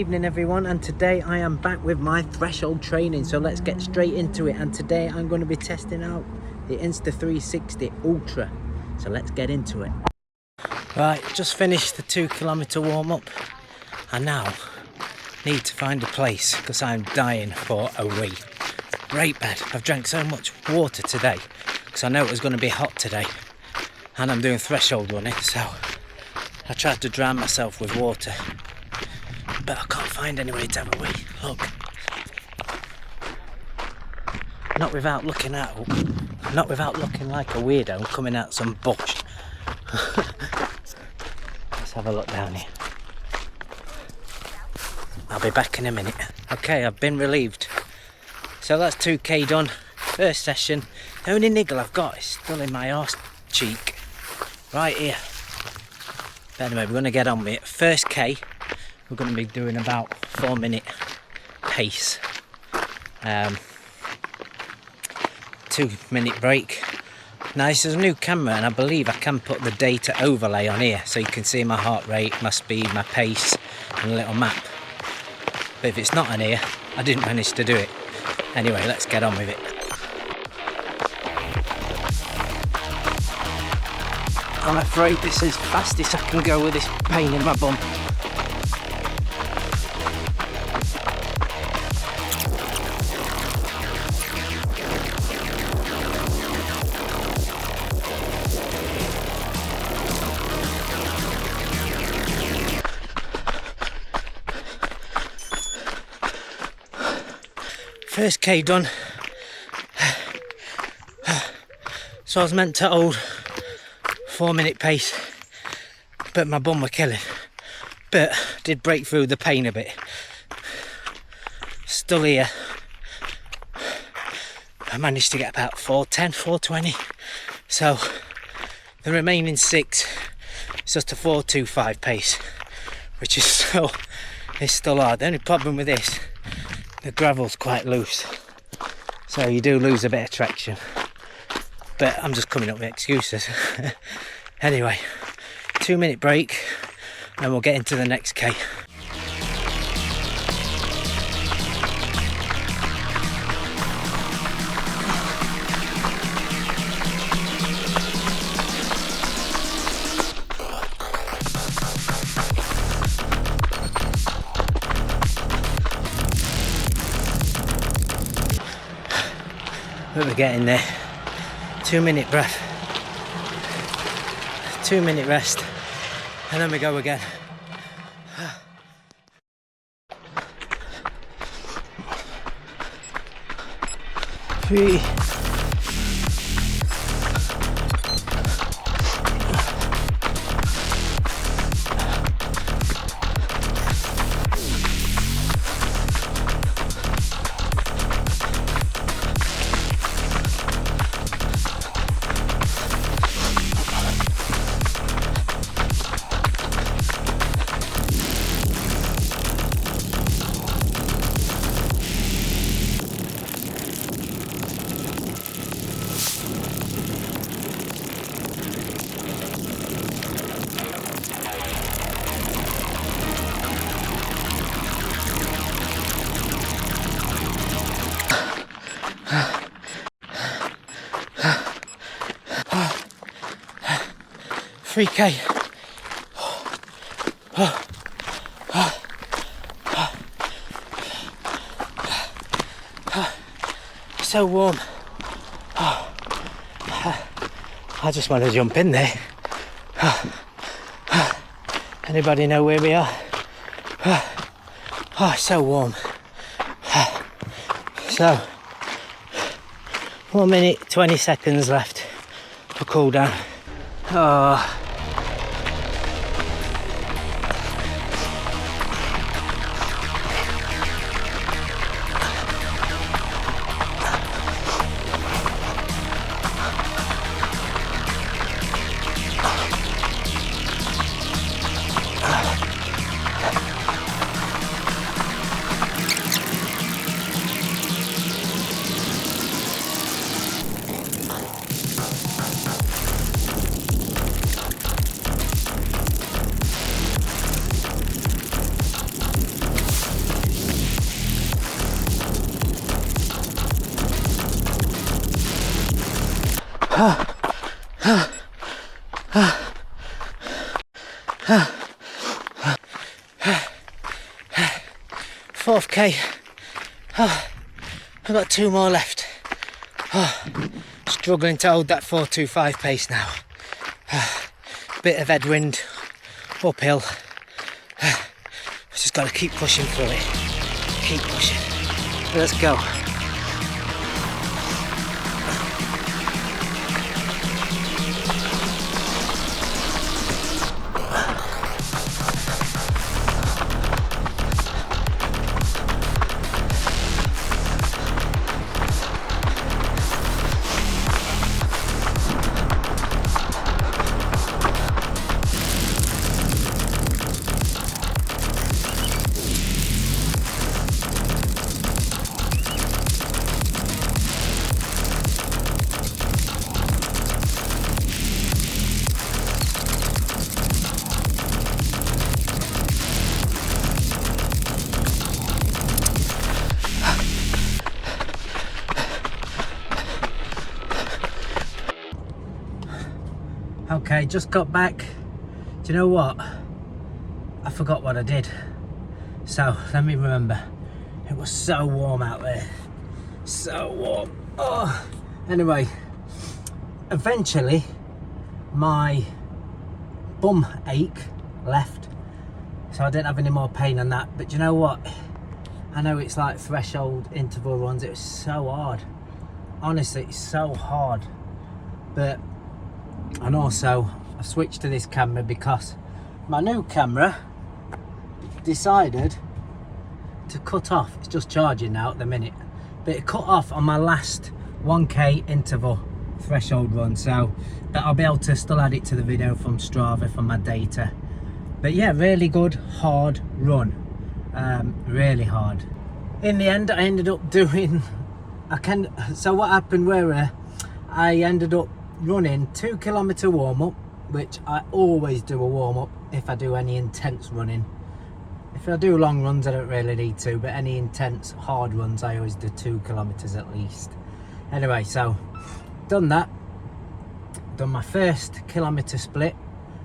evening everyone, and today I am back with my threshold training, so let's get straight into it. And today I'm going to be testing out the Insta360 Ultra, so let's get into it. Right, just finished the 2 kilometre warm-up and now need to find a place because I'm dying for a wee. Great bed. I've drank so much water today because I know it was going to be hot today and I'm doing threshold running, so I tried to drown myself with water, but I can't find anywhere to have a wee. Look. Not without looking like a weirdo coming out some bush. Let's have a look down here. I'll be back in a minute. Okay, I've been relieved. So that's 2k done. First session. The only niggle I've got is still in my arse cheek. Right here. But anyway, we're going to get on with it. First K, we're going to be doing about 4-minute pace. 2-minute break. Now this is a new camera and I believe I can put the data overlay on here so you can see my heart rate, my speed, my pace and a little map. But if it's not on here, I didn't manage to do it. Anyway, let's get on with it. I'm afraid this is fastest I can go with this pain in my bum. First K done. So I was meant to hold 4-minute pace, but my bum were killing. But did break through the pain a bit. Still here. I managed to get about 4:10, 4:20. So the remaining 6 is just a 4:25 pace, which is still hard. The only problem with this, the gravel's quite loose, so you do lose a bit of traction. But I'm just coming up with excuses. Anyway, 2-minute break and we'll get into the next K. But we're getting there. 2-minute breath, 2-minute rest, and then we go again. 3. $3K. So warm. I just want to jump in there. Anybody know where we are? Oh, it's so warm. So 1 minute 20 seconds left for cool down. Oh. Fourth K. I've got 2 more left. Struggling to hold that 4:25 pace now. Bit of headwind, uphill. Just got to keep pushing through it. Keep pushing. Let's go. Okay, just got back. Do you know what? I forgot what I did. So, let me remember. It was so warm out there. So warm. Oh. Anyway, eventually, my bum ache left. So I didn't have any more pain on that. But do you know what? I know it's like threshold interval runs. It was so hard. Honestly, it's so hard. But and also I switched to this camera because my new camera decided to cut off. It's just charging now at the minute, but it cut off on my last 1k interval threshold run, so but I'll be able to still add it to the video from Strava from my data. But yeah, really good hard run, really hard. In the end I ended up doing so what happened where I ended up running 2 kilometre warm-up, which I always do a warm-up if I do any intense running. If I do long runs I don't really need to, but any intense hard runs I always do 2 kilometres at least. Anyway, so done that, done my first kilometre split.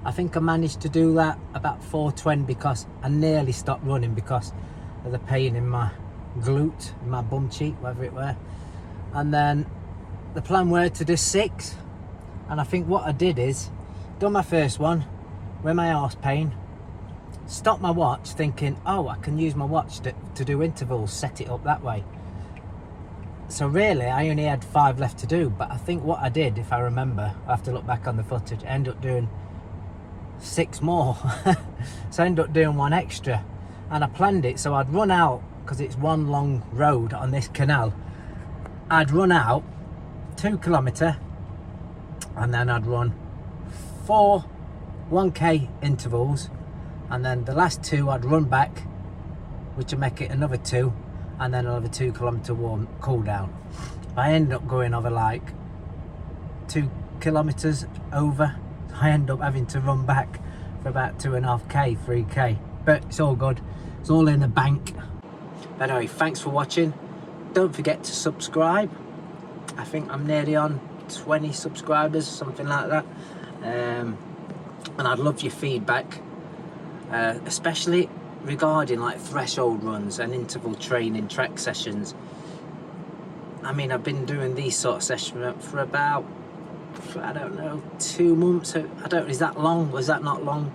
I think I managed to do that about 4:20 because I nearly stopped running because of the pain in my glute, in my bum cheek, whatever it were. And then the plan were to do 6. And I think what I did is, done my first one with my arse pain, stopped my watch thinking, oh, I can use my watch to do intervals, set it up that way. So really, I only had 5 left to do, but I think what I did, if I remember, I have to look back on the footage, I ended up doing 6 more. So I ended up doing 1 extra. And I planned it so I'd run out, because it's one long road on this canal, I'd run out 2 kilometre, and then I'd run 4 1k intervals, and then the last 2 I'd run back, which would make it another 2, and then another 2 kilometre warm cool down. I ended up going over like 2 kilometres over. I end up having to run back for about 2.5k, 3k, but it's all good. It's all in the bank. But anyway, thanks for watching. Don't forget to subscribe. I think I'm nearly on 20 subscribers, something like that. And I'd love your feedback, especially regarding like threshold runs and interval training track sessions. I mean, I've been doing these sort of sessions for about, I don't know, 2 months. Is that long? Was that not long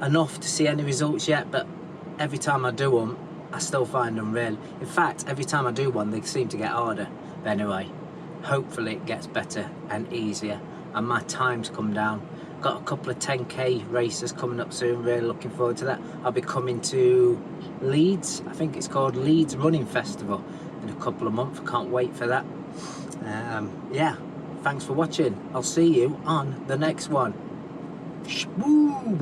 enough to see any results yet? But every time I do them, I still find them real. In fact, every time I do one, they seem to get harder. But anyway, hopefully it gets better and easier and my times come down. Got a couple of 10k races coming up soon, really looking forward to that. I'll be coming to Leeds, I think it's called Leeds Running Festival, in a couple of months. Can't wait for that. Yeah, thanks for watching. I'll see you on the next one. Woo!